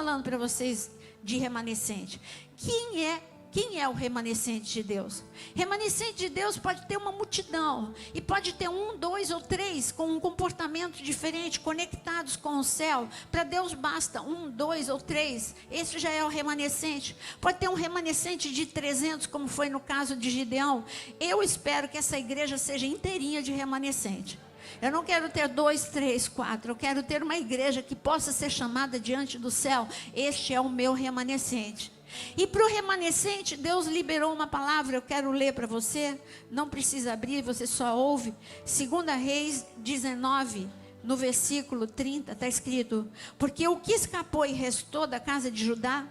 falando para vocês de remanescente. Quem é o remanescente de Deus? Remanescente de Deus pode ter uma multidão. E pode ter 1, 2 ou 3 com um comportamento diferente, conectados com o céu. Para Deus basta 1, 2 ou 3. Esse já é o remanescente. Pode ter um remanescente de 300, como foi no caso de Gideão. Eu espero que essa igreja seja inteirinha de remanescente. Eu não quero ter 2, 3, 4. Eu quero ter uma igreja que possa ser chamada diante do céu. Este é o meu remanescente. E para o remanescente, Deus liberou uma palavra, eu quero ler para você, não precisa abrir, você só ouve. 2 Reis 19, no versículo 30, está escrito: porque o que escapou e restou da casa de Judá,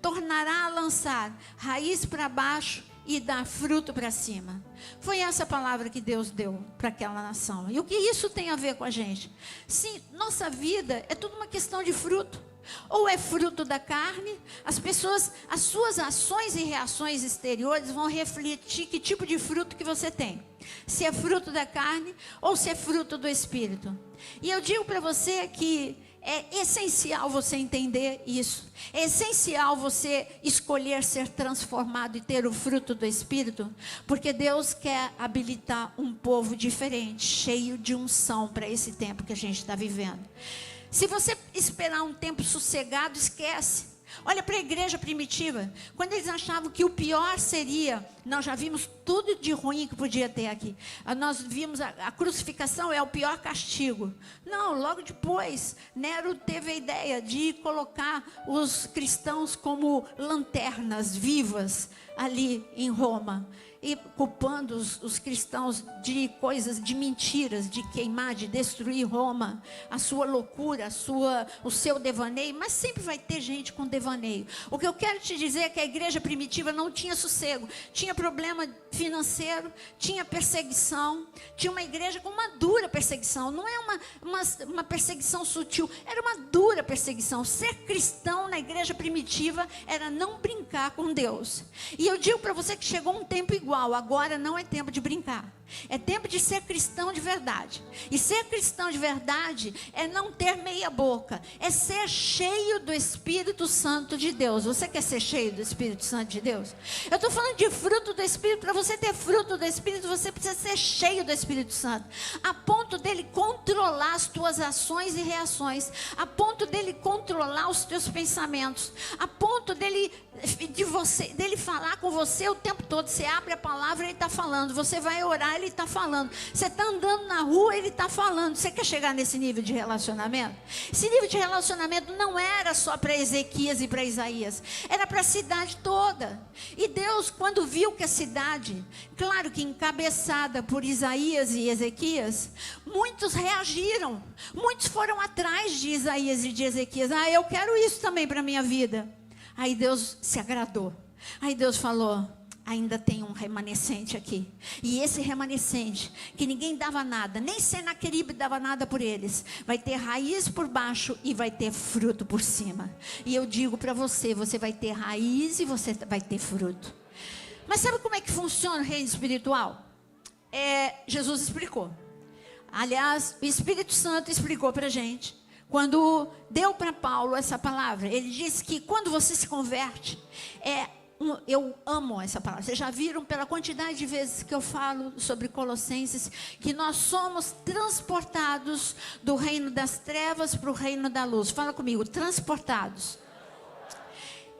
tornará a lançar raiz para baixo e dar fruto para cima. Foi essa palavra que Deus deu para aquela nação. E o que isso tem a ver com a gente? Sim, nossa vida é tudo uma questão de fruto. Ou é fruto da carne, as suas ações e reações exteriores vão refletir que tipo de fruto que você tem. Se é fruto da carne ou se é fruto do Espírito. E eu digo para você que é essencial você entender isso. É essencial você escolher ser transformado e ter o fruto do Espírito, porque Deus quer habilitar um povo diferente, cheio de unção para esse tempo que a gente está vivendo. Se você esperar um tempo sossegado, esquece. Olha para a igreja primitiva, quando eles achavam que o pior seria, nós já vimos tudo de ruim que podia ter aqui. Nós vimos a crucificação é o pior castigo. Não, logo depois, Nero teve a ideia de colocar os cristãos como lanternas vivas ali em Roma. E culpando os cristãos de coisas, de mentiras, de queimar, de destruir Roma, a sua loucura, o seu devaneio, mas sempre vai ter gente com devaneio. O que eu quero te dizer é que a igreja primitiva não tinha sossego, tinha problema financeiro, tinha perseguição, tinha uma igreja com uma dura perseguição, não é uma perseguição sutil, era uma dura perseguição. Ser cristão na igreja primitiva era não brincar com Deus. E eu digo para você que chegou um tempo igual. Agora não é tempo de brincar. É tempo de ser cristão de verdade. E ser cristão de verdade é não ter meia boca. É ser cheio do Espírito Santo de Deus. Você quer ser cheio do Espírito Santo de Deus? Eu estou falando de fruto do Espírito. Para você ter fruto do Espírito, você precisa ser cheio do Espírito Santo. A ponto dele controlar as tuas ações e reações. A ponto dele controlar os teus pensamentos. A ponto dele falar com você o tempo todo. Você abre a palavra, ele está falando. Você vai orar, ele está falando. Você está andando na rua, ele está falando. Você quer chegar nesse nível de relacionamento? Esse nível de relacionamento não era só para Ezequias e para Isaías. Era para a cidade toda. E Deus, quando viu que a cidade, claro que encabeçada por Isaías e Ezequias, muitos reagiram. Muitos foram atrás de Isaías e de Ezequias. Eu quero isso também para a minha vida. Aí Deus se agradou. Aí Deus falou: ainda tem um remanescente aqui. E esse remanescente, que ninguém dava nada, nem Senaqueribe dava nada por eles, vai ter raiz por baixo e vai ter fruto por cima. E eu digo para você, você vai ter raiz e você vai ter fruto. Mas sabe como é que funciona o reino espiritual? Jesus explicou. Aliás, o Espírito Santo explicou para a gente. Quando deu para Paulo essa palavra, ele disse que quando você se converte, eu amo essa palavra. Vocês já viram pela quantidade de vezes que eu falo sobre Colossenses, que nós somos transportados do reino das trevas para o reino da luz. Fala comigo, transportados.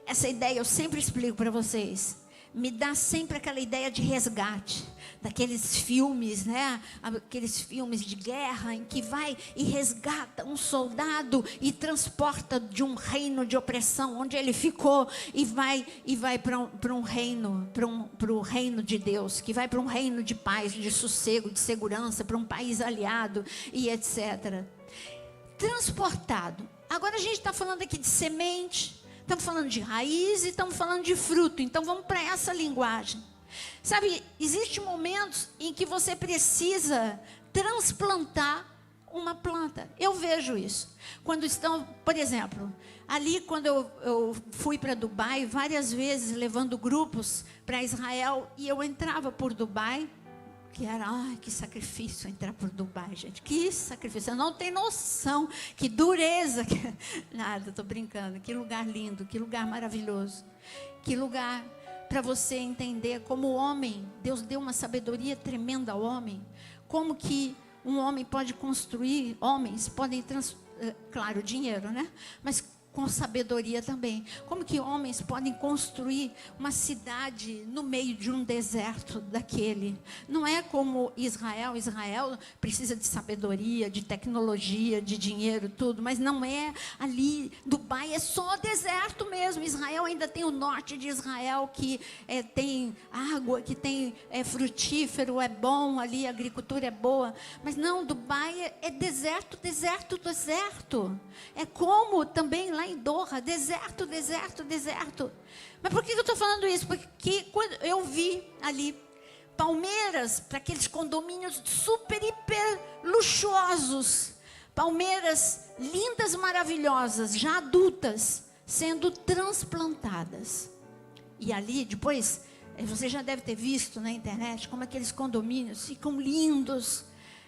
Essa ideia eu sempre explico para vocês. Me dá sempre aquela ideia de resgate, daqueles filmes, né? Aqueles filmes de guerra em que vai e resgata um soldado e transporta de um reino de opressão onde ele ficou e vai para um reino, para o reino de Deus, que vai para um reino de paz, de sossego, de segurança, para um país aliado e etc. Transportado. Agora a gente está falando aqui de semente. Estamos falando de raiz e estamos falando de fruto. Então vamos para essa linguagem. Sabe, existem momentos em que você precisa transplantar uma planta. Eu vejo isso. Quando estão, por exemplo, ali quando eu fui para Dubai, várias vezes levando grupos para Israel, e eu entrava por Dubai, que era, ai, que sacrifício entrar por Dubai, gente, que sacrifício, eu não tenho noção, que dureza, nada, estou brincando, que lugar lindo, que lugar maravilhoso, que lugar para você entender como o homem, Deus deu uma sabedoria tremenda ao homem, como que um homem pode construir, homens podem, claro, dinheiro, né, mas com sabedoria também. Como que homens podem construir uma cidade no meio de um deserto daquele? Não é como Israel. Israel precisa de sabedoria, de tecnologia, de dinheiro, tudo. Mas não é ali. Dubai é só deserto mesmo. Israel ainda tem o norte de Israel, que tem água, que tem frutífero, é bom ali, a agricultura é boa. Mas não, Dubai é deserto, deserto, deserto. É como também lá em Doha, deserto, deserto, deserto. Mas por que eu estou falando isso? Porque quando eu vi ali palmeiras para aqueles condomínios super, hiper luxuosos, palmeiras lindas, maravilhosas, já adultas, sendo transplantadas. E ali, depois, você já deve ter visto na internet como aqueles condomínios ficam lindos,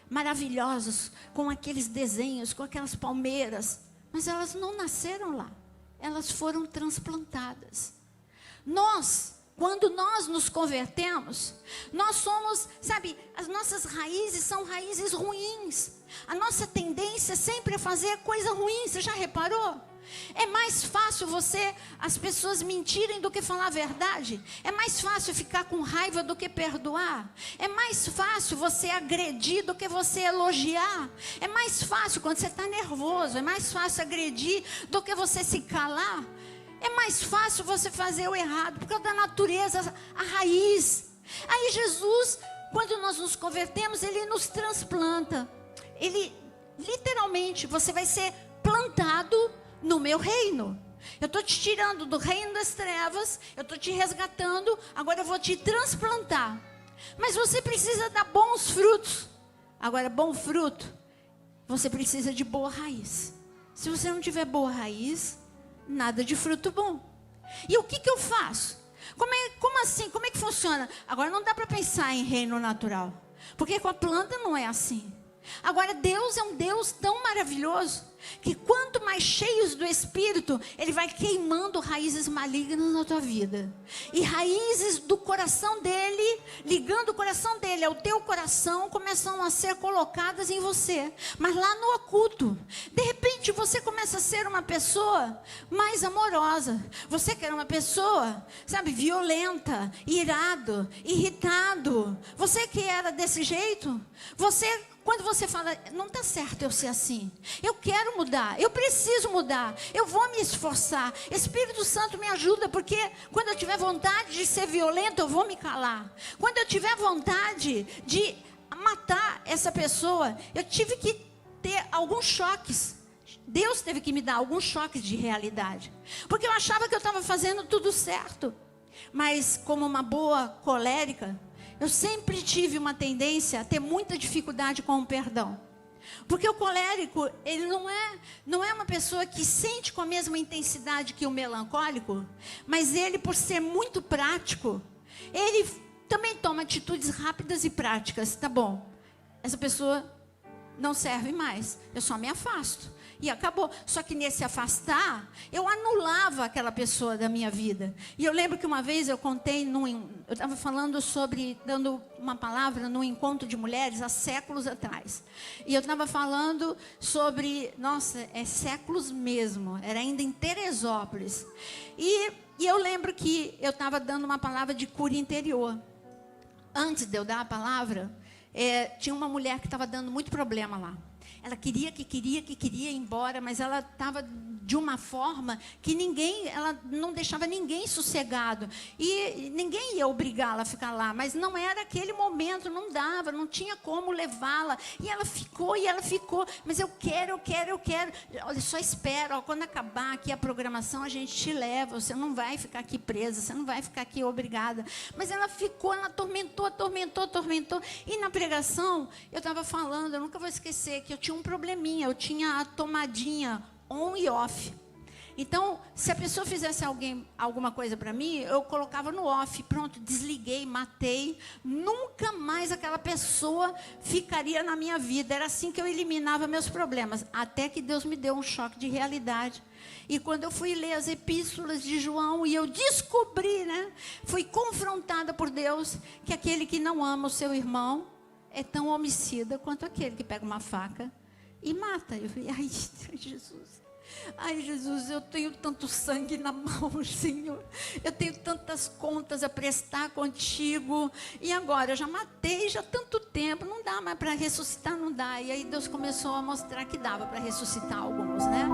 maravilhosos, com aqueles desenhos, com aquelas palmeiras. Mas elas não nasceram lá, elas foram transplantadas. Quando nós nos convertemos, nós somos, sabe, as nossas raízes são raízes ruins. A nossa tendência sempre é fazer coisa ruim, você já reparou? É mais fácil as pessoas mentirem do que falar a verdade. É mais fácil ficar com raiva do que perdoar. É mais fácil você agredir do que você elogiar. É mais fácil quando você está nervoso. É mais fácil agredir do que você se calar. É mais fácil você fazer o errado, porque é da natureza, a raiz. Aí Jesus, quando nós nos convertemos, Ele nos transplanta. Ele, literalmente, você vai ser plantado no meu reino. Eu estou te tirando do reino das trevas, eu estou te resgatando, agora eu vou te transplantar. Mas você precisa dar bons frutos. Agora, bom fruto, você precisa de boa raiz. Se você não tiver boa raiz, nada de fruto bom. E o que eu faço? Como assim? Como é que funciona? Agora não dá para pensar em reino natural, porque com a planta não é assim. Agora Deus é um Deus tão maravilhoso, que quanto mais cheios do Espírito, Ele vai queimando raízes malignas na tua vida. E raízes do coração dEle, ligando o coração dEle ao teu coração, começam a ser colocadas em você. Mas lá no oculto, de repente você começa a ser uma pessoa mais amorosa. Você que era uma pessoa, sabe, violenta, irado, irritado. Você que era desse jeito, quando você fala, não está certo eu ser assim, eu quero mudar, eu preciso mudar, eu vou me esforçar, Espírito Santo me ajuda, porque quando eu tiver vontade de ser violento, eu vou me calar. Quando eu tiver vontade de matar essa pessoa, eu tive que ter alguns choques. Deus teve que me dar alguns choques de realidade, porque eu achava que eu estava fazendo tudo certo. Mas como uma boa colérica, eu sempre tive uma tendência a ter muita dificuldade com o perdão. Porque o colérico, ele não é uma pessoa que sente com a mesma intensidade que o melancólico, mas ele, por ser muito prático, ele também toma atitudes rápidas e práticas. Tá bom, essa pessoa não serve mais, eu só me afasto. E acabou. Só que nesse afastar, eu anulava aquela pessoa da minha vida. E eu lembro que uma vez eu contei, eu estava falando dando uma palavra num encontro de mulheres há séculos atrás. E eu estava falando sobre, séculos mesmo, era ainda em Teresópolis. E eu lembro que eu estava dando uma palavra de cura interior. Antes de eu dar a palavra, tinha uma mulher que estava dando muito problema lá. Ela queria ir embora, mas ela estava de uma forma que ela não deixava ninguém sossegado. E ninguém ia obrigá-la a ficar lá, mas não era aquele momento, não dava, não tinha como levá-la. E ela ficou, mas eu quero. Olha, só espera, quando acabar aqui a programação, a gente te leva, você não vai ficar aqui presa, você não vai ficar aqui obrigada. Mas ela ficou, ela atormentou. E na pregação, eu estava falando, eu nunca vou esquecer, que eu tinha um probleminha, eu tinha a tomadinha on e off. Então, se a pessoa fizesse alguma coisa para mim, eu colocava no off, pronto, desliguei, matei. Nunca mais aquela pessoa ficaria na minha vida. Era assim que eu eliminava meus problemas, até que Deus me deu um choque de realidade. E quando eu fui ler as epístolas de João, e eu descobri, né, fui confrontada por Deus, que aquele que não ama o seu irmão é tão homicida quanto aquele que pega uma faca e mata. Eu falei, ai, Jesus. Ai, Jesus, eu tenho tanto sangue na mão, Senhor. Eu tenho tantas contas a prestar contigo. E agora, eu já matei já há tanto tempo. Não dá mais para ressuscitar, não dá. E aí Deus começou a mostrar que dava para ressuscitar alguns, né?